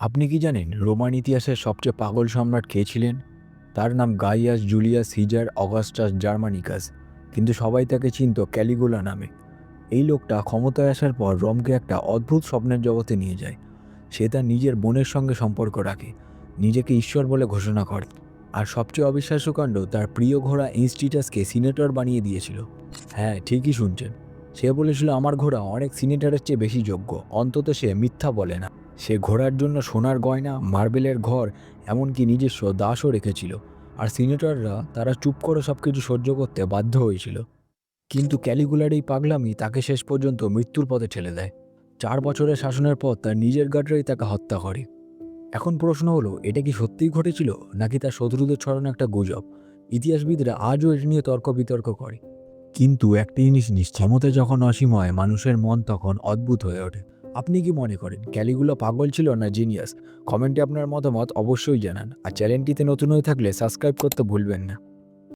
আপনি কি জানেন রোমান ইতিহাসের সবচেয়ে পাগল সম্রাট কে ছিলেন? তার নাম গাইয়াস জুলিয়াস সিজার অগাস্টাস জার্মানিকাস, কিন্তু সবাই তাকে চিনত ক্যালিগুলা নামে। এই লোকটা ক্ষমতায় আসার পর রোমকে একটা অদ্ভুত স্বপ্নের জগতে নিয়ে যায়। সে তার নিজের বোনের সঙ্গে সম্পর্ক রাখে, নিজেকে ঈশ্বর বলে ঘোষণা করে, আর সবচেয়ে অবিশ্বাস্য কাণ্ড, তার প্রিয় ঘোড়া ইনস্টিটাসকে সিনেটর বানিয়ে দিয়েছিল। হ্যাঁ, ঠিকই শুনছেন। সে বলেছিল আমার ঘোড়া অনেক সিনেটরের চেয়ে বেশি যোগ্য, অন্তত সে মিথ্যা বলে না। সে ঘোড়ার জন্য সোনার গয়না, মার্বেলের ঘর, এমনকি নিজস্ব দাসও রেখেছিল। আর সিনেটররা তারা চুপ করে সব কিছু সহ্য করতে বাধ্য হয়েছিল। কিন্তু ক্যালিগুলার এই পাগলামি তাকে শেষ পর্যন্ত মৃত্যুর পথে ঠেলে দেয়। 4 বছরের শাসনের পর তার নিজের গার্ডরাই তাকে হত্যা করে। এখন প্রশ্ন হলো, এটা কি সত্যিই ঘটেছিল, নাকি তার শত্রুদের ছড়ানো একটা গুজব? ইতিহাসবিদরা আজও এটা নিয়ে তর্ক বিতর্ক করে। কিন্তু একটা জিনিস নিশ্চিত, ক্ষমতা যখন অসীম হয়, মানুষের মন তখন অদ্ভুত হয়ে ওঠে। আপনি কি মনে করেন ক্যালিগুলা পাগল ছিল না জিনিয়াস? কমেন্টে আপনার মতামত অবশ্যই জানান, আর চ্যানেলটিতে নতুন হয়ে থাকলে সাবস্ক্রাইব করতে ভুলবেন না।